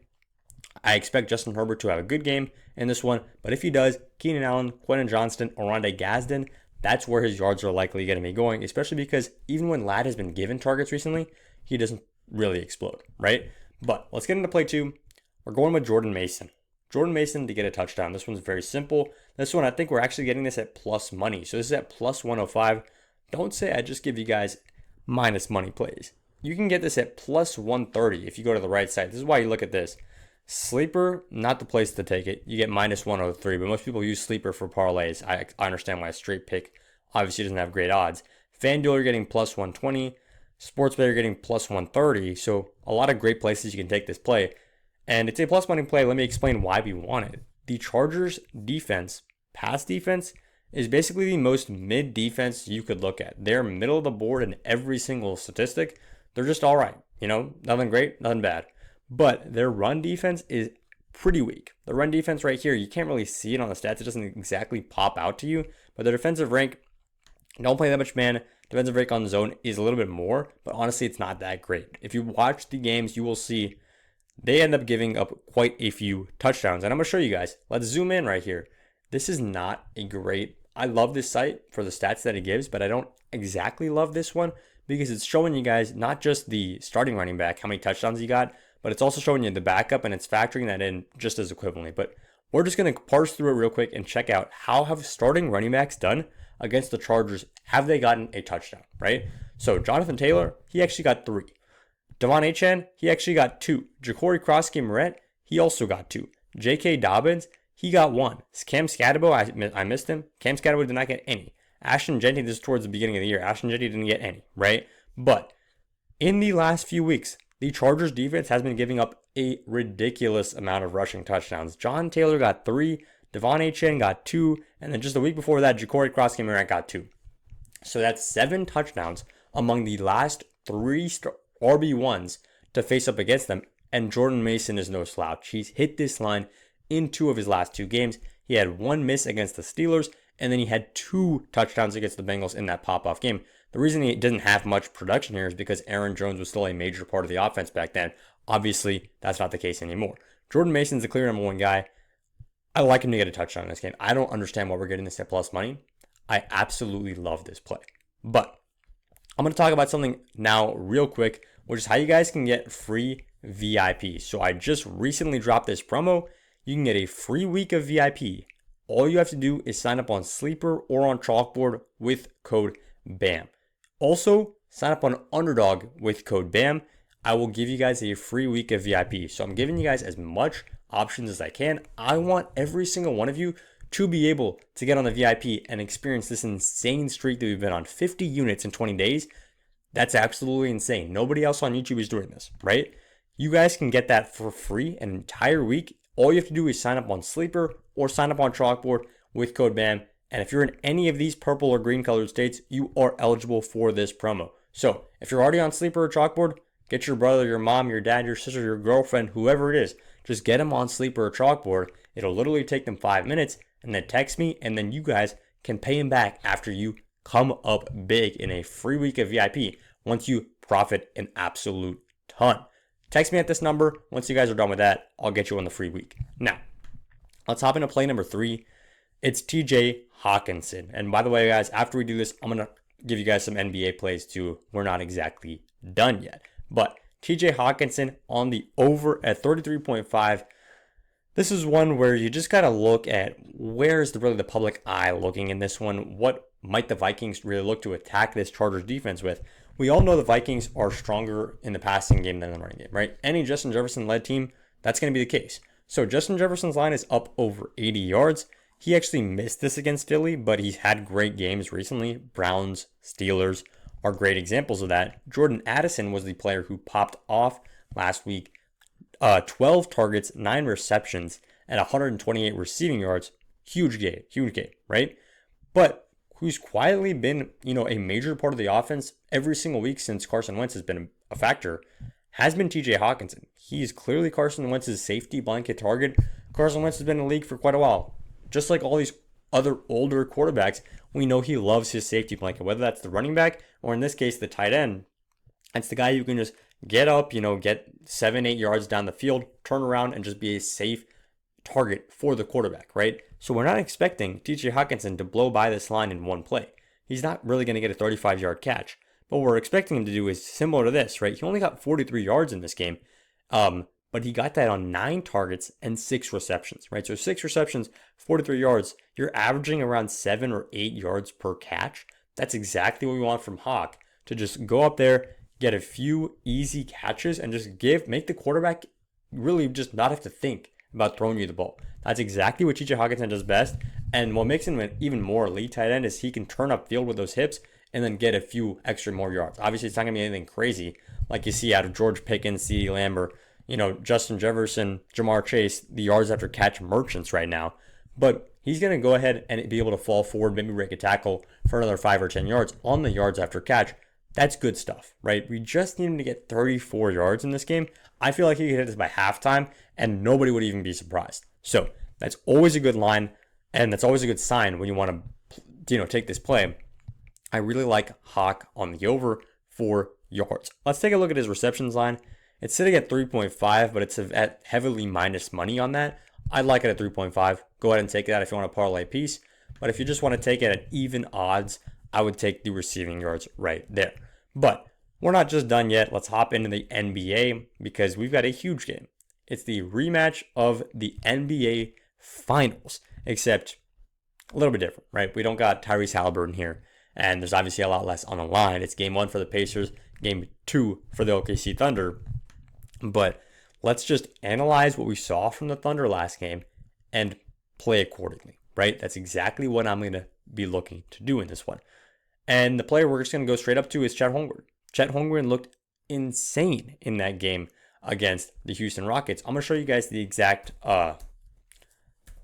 I expect Justin Herbert to have a good game in this one. But if he does, Keenan Allen, Quentin Johnston, Oronde Gadsden, that's where his yards are likely going to be going, especially because even when Ladd has been given targets recently, he doesn't really explode, right? But let's get into play 2. We're going with Jordan Mason. Jordan Mason to get a touchdown. This one's very simple. This one, I think we're actually getting this at plus money. So this is at plus 105. Don't say I just give you guys minus money plays. You can get this at plus 130 if you go to the right side. This is why you look at this. Sleeper, not the place to take it. You get minus 103, but most people use Sleeper for parlays. I understand why a straight pick obviously doesn't have great odds. FanDuel, you're getting plus 120. Sportsbet, you're getting plus 130. So a lot of great places you can take this play. And it's a plus money play. Let me explain why we want it. The Chargers defense, pass defense, is basically the most mid defense you could look at. They're middle of the board in every single statistic. They're just all right. Nothing great, nothing bad. But their run defense is pretty weak. The run defense right here, you can't really see it on the stats. It doesn't exactly pop out to you. But their defensive rank, don't play that much man. Defensive rank on zone is a little bit more. But honestly, it's not that great. If you watch the games, you will see they end up giving up quite a few touchdowns. And I'm going to show you guys. Let's zoom in right here. This is not a great... I love this site for the stats that it gives, but I don't exactly love this one because it's showing you guys not just the starting running back, how many touchdowns he got, but it's also showing you the backup, and it's factoring that in just as equivalently. But we're just going to parse through it real quick and check out how have starting running backs done against the Chargers. Have they gotten a touchdown, right? So Jonathan Taylor, he actually got 3. Devon Achane, he actually got 2. Ja'Cory Crosskey-Moret, he also got 2. J.K. Dobbins, he got 1. Cam Scatterbo, I missed him. Cam Scatterbo did not get any. Ashton Jenkins, this is towards the beginning of the year. Ashton Jenkins didn't get any, right? But in the last few weeks, the Chargers defense has been giving up a ridiculous amount of rushing touchdowns. John Taylor got 3. Devon Achane got 2. And then just a week before that, Ja'Cory Crosskey-Moret got 2. So that's 7 touchdowns among the last 3 RB1s to face up against them. And Jordan Mason is no slouch. He's hit this line in 2 of his last 2 games. He had 1 miss against the Steelers, and then he had 2 touchdowns against the Bengals in that pop-off game. The reason he didn't have much production here is because Aaron Jones was still a major part of the offense back then. Obviously, that's not the case anymore. Jordan Mason's the clear number 1 guy. I like him to get a touchdown in this game. I don't understand why we're getting this at plus money. I absolutely love this play. But I'm going to talk about something now real quick, which is how you guys can get free VIP. So I just recently dropped this promo. You can get a free week of VIP. All you have to do is sign up on Sleeper or on Chalkboard with code BAM. Also, sign up on Underdog with code BAM. I will give you guys a free week of VIP. So I'm giving you guys as much options as I can. I want every single one of you to be able to get on the VIP and experience this insane streak that we've been on. 50 units in 20 days. That's absolutely insane. Nobody else on YouTube is doing this, right? You guys can get that for free an entire week. All you have to do is sign up on Sleeper or sign up on Chalkboard with code BAM. And if you're in any of these purple or green colored states, you are eligible for this promo. So if you're already on Sleeper or Chalkboard, get your brother, your mom, your dad, your sister, your girlfriend, whoever it is. Just get them on Sleeper or Chalkboard. It'll literally take them 5 minutes, and then text me, and then you guys can pay them back after you come up big in a free week of VIP once you profit an absolute ton. Text me at this number. Once you guys are done with that, I'll get you on the free week. Now, let's hop into play number 3. It's TJ Hawkinson. And by the way, guys, after we do this, I'm going to give you guys some NBA plays too. We're not exactly done yet. But TJ Hawkinson on the over at 33.5. This is one where you just got to look at where's really the public eye looking in this one. What might the Vikings really look to attack this Chargers defense with? We all know the Vikings are stronger in the passing game than the running game, right? Any Justin Jefferson-led team, that's going to be the case. So Justin Jefferson's line is up over 80 yards. He actually missed this against Philly, but he's had great games recently. Browns, Steelers are great examples of that. Jordan Addison was the player who popped off last week. 12 targets, 9 receptions, and 128 receiving yards. Huge game, right? But who's quietly been, a major part of the offense every single week since Carson Wentz has been a factor, has been TJ Hawkinson. He's clearly Carson Wentz's safety blanket target. Carson Wentz has been in the league for quite a while. Just like all these other older quarterbacks, we know he loves his safety blanket, whether that's the running back or in this case, the tight end. It's the guy who can just get up, get 7-8 yards down the field, turn around and just be a safe target for the quarterback, right? So we're not expecting TJ Hawkinson to blow by this line in one play. He's not really going to get a 35-yard catch. But what we're expecting him to do is similar to this, right? He only got 43 yards in this game. But he got that on 9 targets and 6 receptions, right? So 6 receptions, 43 yards. You're averaging around 7 or 8 yards per catch. That's exactly what we want from Hawk, to just go up there, get a few easy catches, and just make the quarterback really just not have to think about throwing you the ball. That's exactly what TJ Hawkinson does best. And what makes him an even more elite tight end is he can turn upfield with those hips and then get a few extra more yards. Obviously, it's not going to be anything crazy like you see out of George Pickens, CeeDee Lamb, or Justin Jefferson, Jamar Chase, the yards after catch merchants right now. But he's going to go ahead and be able to fall forward, maybe break a tackle for another 5 or 10 yards on the yards after catch. That's good stuff, right? We just need him to get 34 yards in this game. I feel like he could hit this by halftime and nobody would even be surprised. So that's always a good line, and that's always a good sign when you want to, take this play. I really like Hawk on the over 4 yards. Let's take a look at his receptions line. It's sitting at 3.5, but it's at heavily minus money on that. I'd like it at 3.5. Go ahead and take that if you want a parlay piece. But if you just want to take it at even odds, I would take the receiving yards right there. But we're not just done yet. Let's hop into the NBA because we've got a huge game. It's the rematch of the NBA Finals, except a little bit different, right? We don't got Tyrese Halliburton here, and there's obviously a lot less on the line. It's game 1 for the Pacers, game 2 for the OKC Thunder. But let's just analyze what we saw from the Thunder last game and play accordingly, right? That's exactly what I'm going to be looking to do in this one. And the player we're just going to go straight up to is Chet Holmgren. Chet Holmgren looked insane in that game against the Houston Rockets. I'm going to show you guys the exact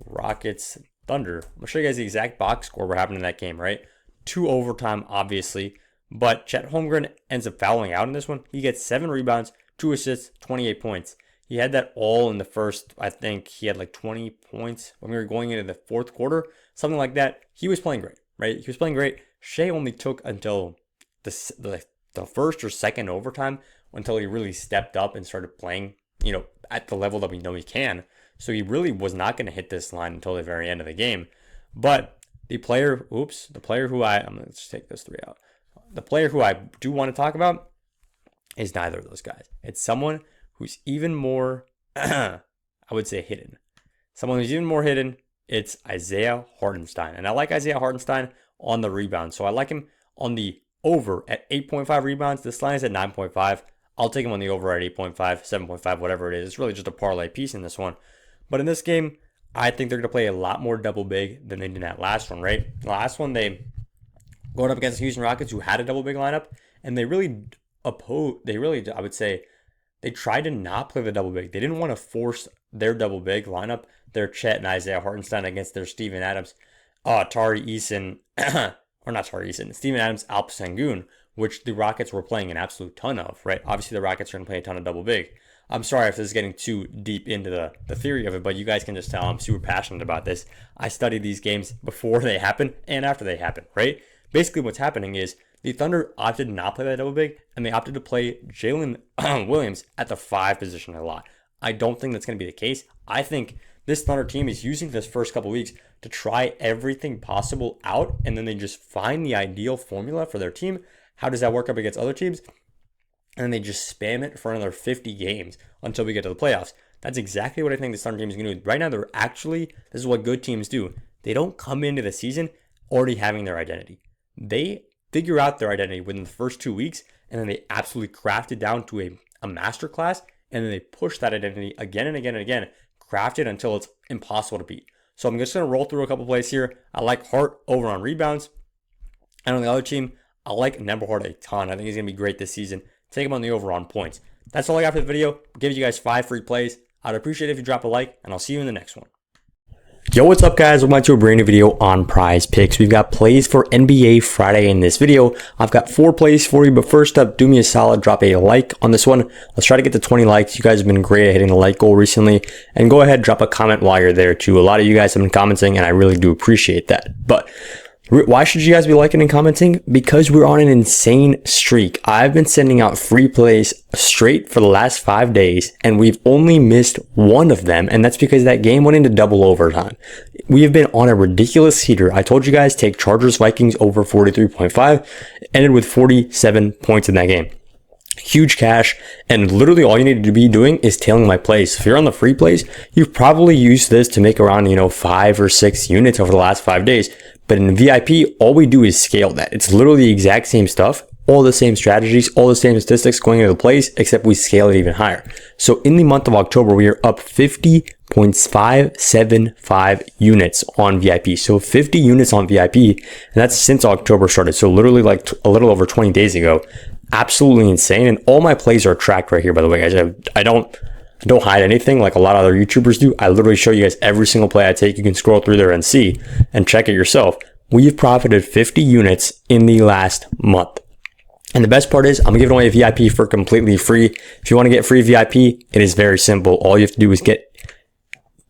Rockets Thunder. I'm going to show you guys the exact box score what happened in that game, right? 2 overtime, obviously. But Chet Holmgren ends up fouling out in this one. He gets 7 rebounds, 2 assists, 28 points. He had that all in the first, I think he had like 20 points when we were going into the fourth quarter, something like that. He was playing great, right? He was playing great. Shea only took until the first or second overtime until he really stepped up and started playing, at the level that we know he can. So he really was not going to hit this line until the very end of the game. But I'm going to just take those 3 out. The player who I do want to talk about is neither of those guys. It's someone who's even more, I would say, hidden. Someone who's even more hidden, it's Isaiah Hartenstein. And I like Isaiah Hartenstein on the rebound. So I like him on the over at 8.5 rebounds. This line is at 9.5. I'll take him on the over at 8.5, 7.5, whatever it is. It's really just a parlay piece in this one. But in this game, I think they're going to play a lot more double big than they did in that last one, right? The last one, they going up against the Houston Rockets, who had a double big lineup, and they tried to not play the double big. They didn't want to force their double big lineup, their Chet and Isaiah Hartenstein against their Steven Adams, Steven Adams, Alp Sengun, which the Rockets were playing an absolute ton of, right? Obviously, the Rockets are going to play a ton of double big. I'm sorry if this is getting too deep into the theory of it, but you guys can just tell I'm super passionate about this. I study these games before they happen and after they happen, right? Basically, what's happening is the Thunder opted to not play that double big, and they opted to play Jalen Williams at the 5 position a lot. I don't think that's going to be the case. I think this Thunder team is using this first couple weeks to try everything possible out, and then they just find the ideal formula for their team. How does that work up against other teams? And then they just spam it for another 50 games until we get to the playoffs. That's exactly what I think this Thunder team is going to do. Right now, this is what good teams do. They don't come into the season already having their identity. They figure out their identity within the first 2 weeks, and then they absolutely craft it down to a masterclass, and then they push that identity again and again and again, craft it until it's impossible to beat. So I'm just going to roll through a couple plays here. I like Hart over on rebounds. And on the other team, I like Nembhard a ton. I think he's going to be great this season. Take him on the over on points. That's all I got for the video. I'll give you guys 5 free plays. I'd appreciate it if you drop a like, and I'll see you in the next one. Yo, what's up, guys? Welcome back to a brand new video on PrizePicks. We've got plays for NBA Friday in this video. I've got 4 plays for you, but first up, do me a solid, drop a like on this one. Let's try to get to 20 likes. You guys have been great at hitting the like goal recently, and go ahead, drop a comment while you're there too. A lot of you guys have been commenting, and I really do appreciate that. But why should you guys be liking and commenting? Because we're on an insane streak. I've been sending out free plays straight for the last 5 days, and we've only missed 1 of them, and that's because that game went into double overtime. We have been on a ridiculous heater. I told you guys take Chargers Vikings over 43.5, ended with 47 points in that game. huge cash, and literally all you need to be doing is tailing my plays. If you're on the free plays, you've probably used this to make around 5 or 6 units over the last 5 days. But in VIP, all we do is scale that. It's literally the exact same stuff, all the same strategies, all the same statistics going into the plays, except we scale it even higher. So in the month of October, we are up 50.575 units on VIP. So 50 units on VIP, and that's since October started. So literally like a little over 20 days ago. Absolutely insane. And all my plays are tracked right here, by the way, guys. I don't hide anything like a lot of other YouTubers do. I literally show you guys every single play I take. You can scroll through there and see and check it yourself. We've profited 50 units in the last month. And the best part is I'm giving away a VIP for completely free. If you want to get free VIP, it is very simple. All you have to do is get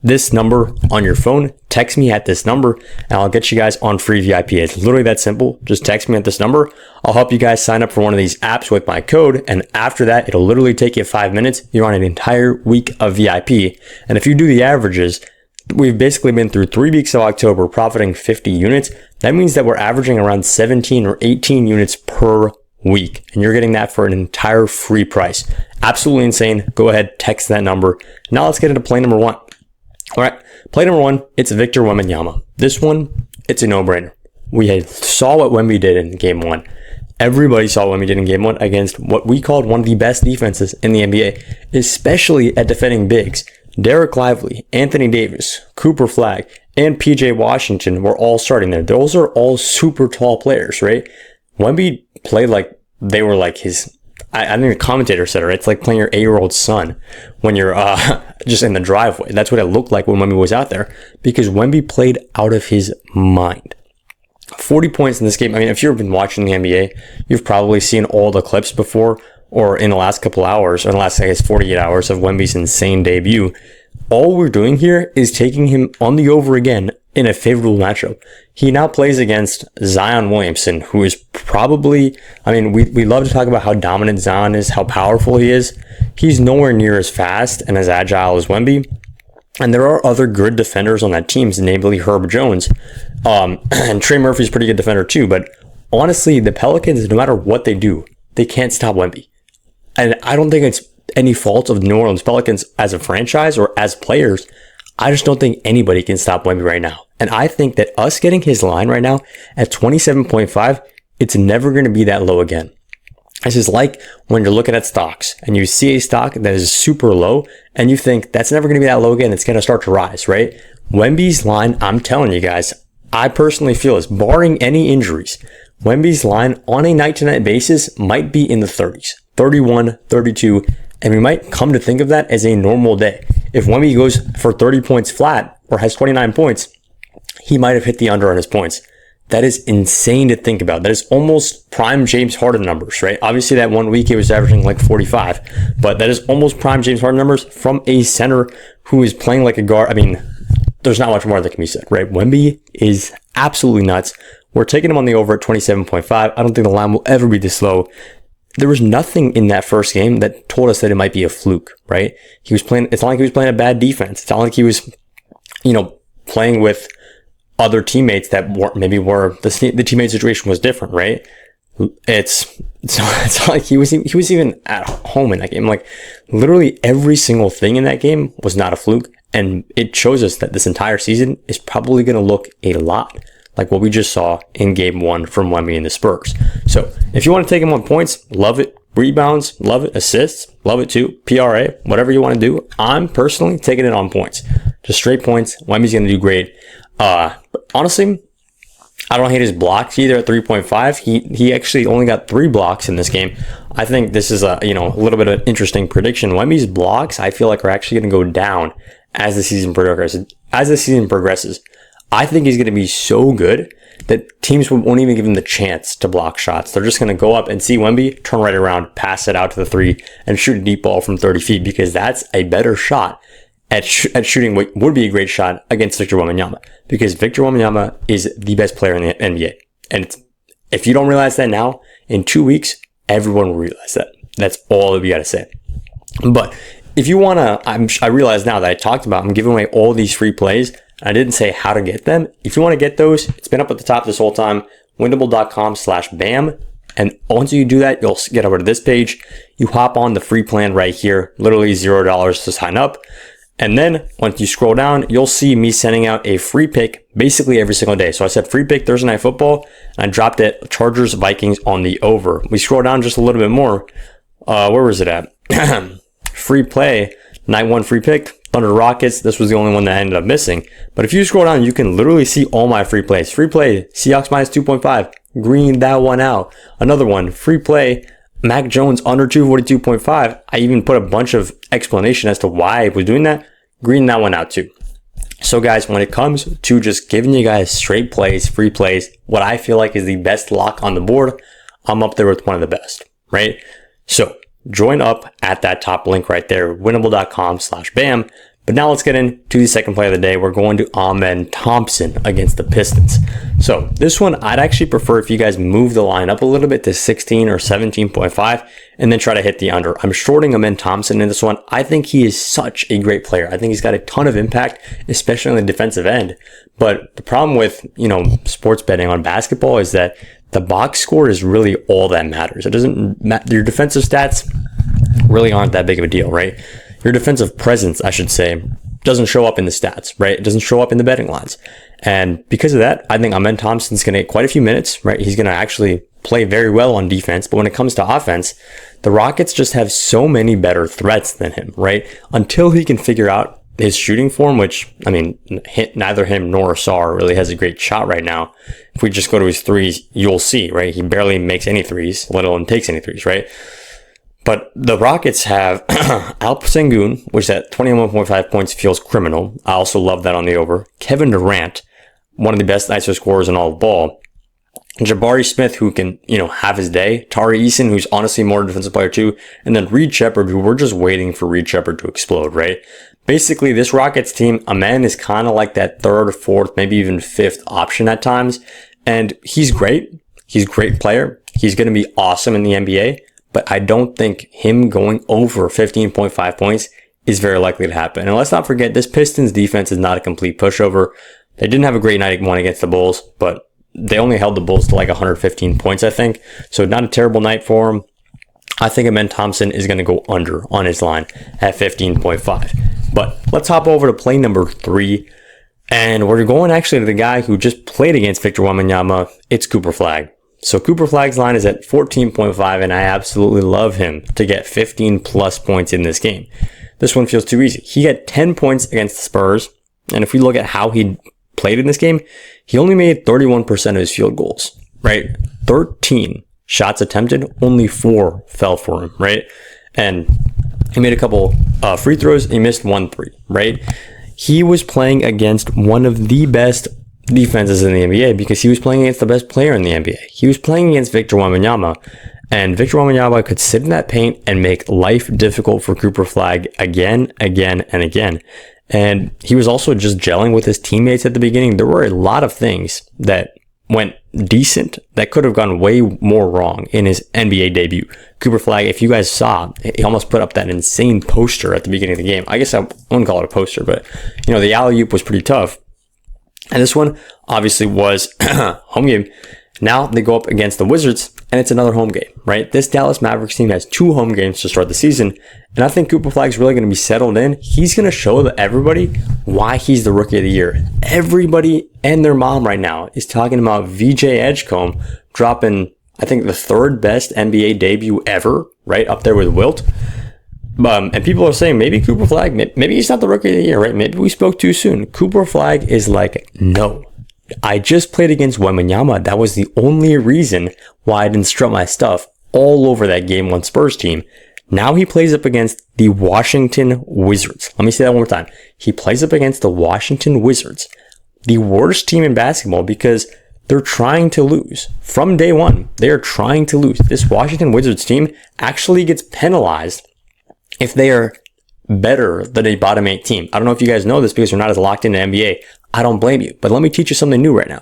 this number on your phone, text me at this number, and I'll get you guys on free VIP. It's literally that simple. Just text me at this number. I'll help you guys sign up for one of these apps with my code. And after that, it'll literally take you 5 minutes. You're on an entire week of VIP. And if you do the averages, we've basically been through 3 weeks of October profiting 50 units. That means that we're averaging around 17 or 18 units per week. And you're getting that for an entire free price. Absolutely insane. Go ahead, text that number. Now let's get into play number 1. All right, play number 1, it's Victor Wembanyama. This one, it's a no-brainer. We saw what Wemby did in game 1. Everybody saw what Wemby did in game 1 against what we called one of the best defenses in the NBA, especially at defending bigs. Derek Lively, Anthony Davis, Cooper Flagg, and PJ Washington were all starting there. Those are all super tall players, right? Wemby played like they were like his... I think the commentator said it, right? It's like playing your 8-year-old son when you're just in the driveway. That's what it looked like when Wemby was out there, because Wemby played out of his mind. 40 points in this game. I mean, if you've been watching the NBA, you've probably seen all the clips before or in the last couple hours, or in the last, 48 hours of Wemby's insane debut. All we're doing here is taking him on the over again in a favorable matchup. He now plays against Zion Williamson, who is probably, we love to talk about how dominant Zion is, how powerful he is. He's nowhere near as fast and as agile as Wemby. And there are other good defenders on that team, namely Herb Jones. And Trey Murphy's a pretty good defender too. But honestly, the Pelicans, no matter what they do, they can't stop Wemby. And I don't think it's any fault of the New Orleans Pelicans as a franchise or as players. I just don't think anybody can stop Wemby right now. And I think that us getting his line right now at 27.5, it's never going to be that low again. This is like when you're looking at stocks and you see a stock that is super low and you think that's never going to be that low again. It's going to start to rise, right? Wemby's line, I'm telling you guys, I personally feel is barring any injuries, Wemby's line on a night-to-night basis might be in the 30s, 31, 32, and we might come to think of that as a normal day. If Wemby goes for 30 points flat or has 29 points, he might have hit the under on his points. That is insane to think about. That is almost prime James Harden numbers, right? Obviously, that 1 week he was averaging like 45, but that is almost prime James Harden numbers from a center who is playing like a guard. I mean, there's not much more that can be said, right? Wemby is absolutely nuts. We're taking him on the over at 27.5. I don't think the line will ever be this low. There was nothing in that first game that told us that it might be a fluke, right? He was playing, it's not like he was playing a bad defense. It's not like he was, playing with other teammates that the teammate situation was different, right? It's not like he was even at home in that game. Like literally every single thing in that game was not a fluke. And it shows us that this entire season is probably going to look a lot like what we just saw in game 1 from Wemby and the Spurs. So if you want to take him on points, love it. Rebounds, love it. Assists, love it too. PRA, whatever you want to do. I'm personally taking it on points. Just straight points. Wemby's going to do great. But honestly, I don't hate his blocks either at 3.5. He actually only got 3 blocks in this game. I think this is a little bit of an interesting prediction. Wemby's blocks, I feel like, are actually going to go down as the season progresses. I think he's going to be so good that teams won't even give him the chance to block shots. They're just going to go up and see Wemby, turn right around, pass it out to the 3, and shoot a deep ball from 30 feet because that's a better shot at shooting what would be a great shot against Victor Wembanyama, because Victor Wembanyama is the best player in the NBA. And if you don't realize that now, in 2 weeks, everyone will realize that. That's all we got to say. But if you want to, I realize now that I talked about, I'm giving away all these free plays. I didn't say how to get them. If you want to get those, it's been up at the top this whole time, winnable.com/BAM. And once you do that, you'll get over to this page. You hop on the free plan right here, literally $0 to sign up. And then once you scroll down, you'll see me sending out a free pick basically every single day. So I said free pick Thursday Night Football, and I dropped it Chargers Vikings on the over. We scroll down just a little bit more. Where was it at? Free play, night one free pick, Thunder Rockets. This was the only one that I ended up missing. But if you scroll down, you can literally see all my free plays. Free play, Seahawks minus 2.5. Green that one out. Another one, free play, Mac Jones under 242.5. I even put a bunch of explanation as to why I was doing that. Green that one out too. So guys, when it comes to just giving you guys straight plays, free plays, what I feel like is the best lock on the board, I'm up there with one of the best, right? So join up at that top link right there, winnable.com/bam. But now let's get into the second play of the day. We're going to Wiggins and Thompson against the Pistons. So this one, I'd actually prefer if you guys move the line up a little bit to 16 or 17.5 and then try to hit the under. I'm shorting Wiggins and Thompson in this one. I think he is such a great player. I think he's got a ton of impact, especially on the defensive end. But the problem with, sports betting on basketball is that the box score is really all that matters. It doesn't matter. Your defensive stats really aren't that big of a deal, right? Your defensive presence, I should say, doesn't show up in the stats, right? It doesn't show up in the betting lines. And because of that, I think Wiggins Thompson's going to get quite a few minutes, right? He's going to actually play very well on defense. But when it comes to offense, the Rockets just have so many better threats than him, right? Until he can figure out his shooting form, which, neither him nor Sarr really has a great shot right now. If we just go to his threes, you'll see, right? He barely makes any threes, let alone takes any threes, right? But the Rockets have Alp Sengun, which at 21.5 points feels criminal. I also love that on the over. Kevin Durant, one of the best ISO scorers in all of ball. Jabari Smith, who can, have his day. Tari Eason, who's honestly more defensive player too. And then Reed Shepherd, who we're just waiting for Reed Shepherd to explode, right? Basically, this Rockets team, Amen is kind of like that third, fourth, maybe even fifth option at times. And he's great. He's a great player. He's going to be awesome in the NBA. But I don't think him going over 15.5 points is very likely to happen. And let's not forget, this Pistons defense is not a complete pushover. They didn't have a great night one against the Bulls, but they only held the Bulls to like 115 points, I think. So not a terrible night for him. I think Wiggins Thompson is going to go under on his line at 15.5. But let's hop over to play number 3. And we're going actually to the guy who just played against Victor Wembanyama. It's Cooper Flagg. So Cooper Flagg's line is at 14.5, and I absolutely love him to get 15 plus points in this game. This one feels too easy. He had 10 points against the Spurs, and if we look at how he played in this game, he only made 31% of his field goals, right? 13 shots attempted, only 4 fell for him, right? And he made a couple free throws, he missed 1 3, right? He was playing against one of the best defenses in the NBA because he was playing against the best player in the NBA. He was playing against Victor Wembanyama, and Victor Wembanyama could sit in that paint and make life difficult for Cooper Flagg again, and again. And he was also just gelling with his teammates at the beginning. There were a lot of things that went decent that could have gone way more wrong in his NBA debut. Cooper Flagg, if you guys saw, he almost put up that insane poster at the beginning of the game. I guess I wouldn't call it a poster, but the alley-oop was pretty tough. And this one obviously was home game. Now they go up against the Wizards, and it's another home game, right? This Dallas Mavericks team has 2 home games to start the season, and I think Cooper Flagg's really going to be settled in. He's going to show everybody why he's the Rookie of the Year. Everybody and their mom right now is talking about VJ Edgecombe dropping, I think, the 3rd best NBA debut ever, right up there with Wilt. And people are saying maybe Cooper Flagg, maybe he's not the Rookie of the Year, right? Maybe we spoke too soon. Cooper Flagg is like, no. I just played against Wembanyama. That was the only reason why I didn't strut my stuff all over that Game 1 Spurs team. Now he plays up against the Washington Wizards. Let me say that one more time. He plays up against the Washington Wizards, the worst team in basketball because they're trying to lose. From day one, they are trying to lose. This Washington Wizards team actually gets penalized if they are better than a bottom 8 team. I don't know if you guys know this because you're not as locked into NBA. I don't blame you, but let me teach you something new right now.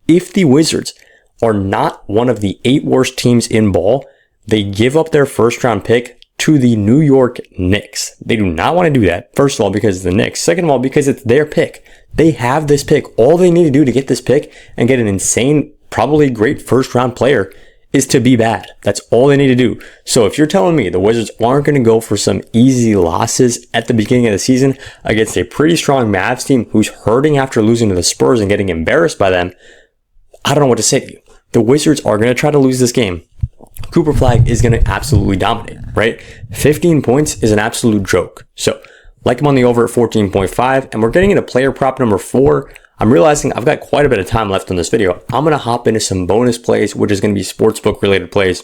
If the Wizards are not one of the 8 worst teams in ball, they give up their first round pick to the New York Knicks. They do not want to do that. First of all, because it's the Knicks. Second of all, because it's their pick. They have this pick. All they need to do to get this pick and get an insane, probably great first round player is to be bad. That's all they need to do. So if you're telling me the Wizards aren't going to go for some easy losses at the beginning of the season against a pretty strong Mavs team who's hurting after losing to the Spurs and getting embarrassed by them, I don't know what to say to you. The Wizards are going to try to lose this game. Cooper Flag is going to absolutely dominate, right? 15 points is an absolute joke. So, like I'm on the over at 14.5, and we're getting into player prop number 4. I'm realizing I've got quite a bit of time left on this video. I'm going to hop into some bonus plays, which is going to be sportsbook related plays.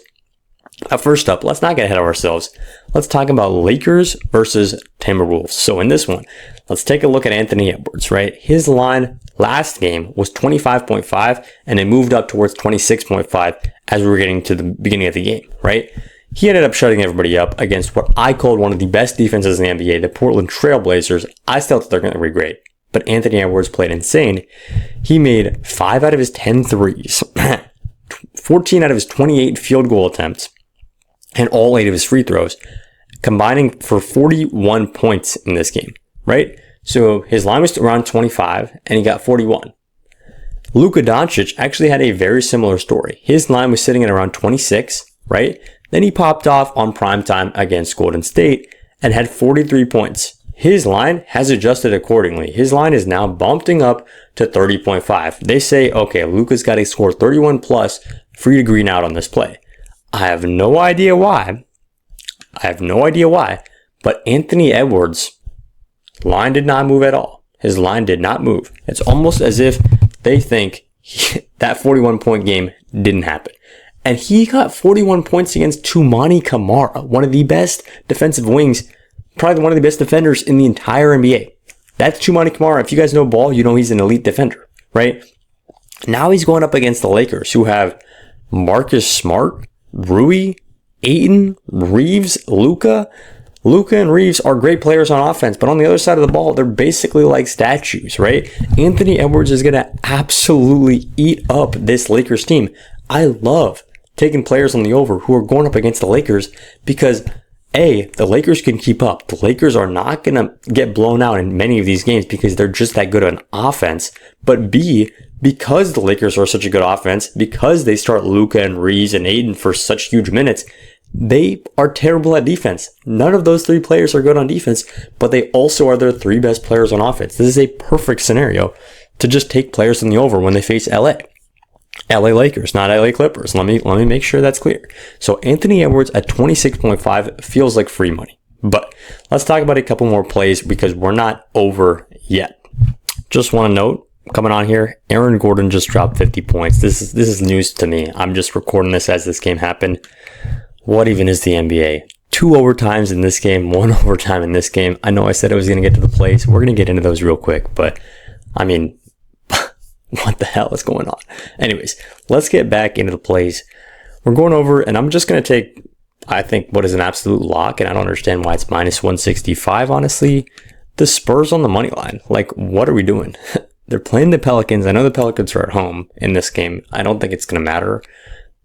First up, let's not get ahead of ourselves. Let's talk about Lakers versus Timberwolves. So in this one, let's take a look at Anthony Edwards, right? His line last game was 25.5, and it moved up towards 26.5 as we were getting to the beginning of the game, right? He ended up shutting everybody up against what I called one of the best defenses in the NBA, the Portland Trail Blazers. I still think they're going to be great, but Anthony Edwards played insane. He made 5 out of his 10 threes, 14 out of his 28 field goal attempts, and all 8 of his free throws, combining for 41 points in this game, right? So his line was around 25, and he got 41. Luka Doncic actually had a very similar story. His line was sitting at around 26, right? Then he popped off on primetime against Golden State and had 43 points. His line has adjusted accordingly. His line is now bumping up to 30.5. They say, okay, Luka's got to score 31 plus for you to green out on this play. I have no idea why. But Anthony Edwards' line did not move at all. His line did not move. It's almost as if they think that 41-point game didn't happen. And he got 41 points against Toumani Camara, one of the best defensive wings, probably one of the best defenders in the entire NBA. That's Toumani Camara. If you guys know ball, you know he's an elite defender, right? Now he's going up against the Lakers, who have Marcus Smart, Rui, Ayton, Reeves, Luka. Luka and Reeves are great players on offense, but on the other side of the ball, they're basically like statues, right? Anthony Edwards is going to absolutely eat up this Lakers team. I love taking players on the over who are going up against the Lakers because A, the Lakers can keep up. The Lakers are not going to get blown out in many of these games because they're just that good on offense. But B, because the Lakers are such a good offense, because they start Luka and Reeves and Ayton for such huge minutes, they are terrible at defense. None of those 3 players are good on defense, but they also are their 3 best players on offense. This is a perfect scenario to just take players on the over when they face LA. LA Lakers, not LA Clippers. Let me make sure that's clear. So Anthony Edwards at 26.5 feels like free money. But let's talk about a couple more plays because we're not over yet. Just want to note, coming on here, Aaron Gordon just dropped 50 points. This is news to me. I'm just recording this as this game happened. What even is the NBA? 2 overtimes in this game, 1 overtime in this game. I know I said I was going to get to the plays. We're going to get into those real quick, but I mean, what the hell is going on? Anyways, let's get back into the plays. We're going over, and I'm just going to take, I think, what is an absolute lock, and I don't understand why it's minus 165, honestly. The Spurs on the money line. Like, what are we doing? They're playing the Pelicans. I know the Pelicans are at home in this game. I don't think it's going to matter.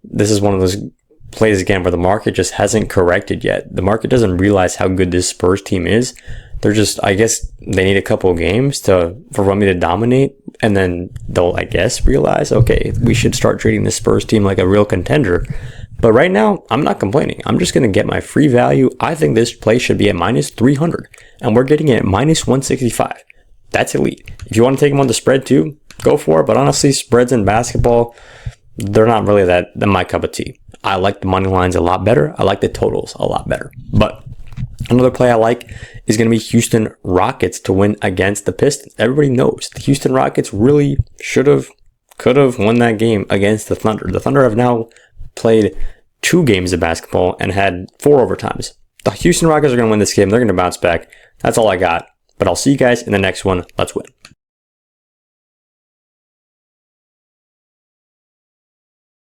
This is one of those plays, again, where the market just hasn't corrected yet. The market doesn't realize how good this Spurs team is. They're just, I guess, they need a couple of games for Rummy to dominate, and then they'll, I guess, realize, okay, we should start treating this Spurs team like a real contender. But right now, I'm not complaining. I'm just going to get my free value. I think this play should be at minus 300, and we're getting it at minus 165. That's elite. If you want to take them on the spread too, go for it. But honestly, spreads in basketball, they're not really that my cup of tea. I like the money lines a lot better. I like the totals a lot better. But another play I like is going to be Houston Rockets to win against the Pistons. Everybody knows the Houston Rockets really could have won that game against the Thunder. The Thunder have now played 2 games of basketball and had 4 overtimes. The Houston Rockets are going to win this game. They're going to bounce back. That's all I got. But I'll see you guys in the next one. Let's win.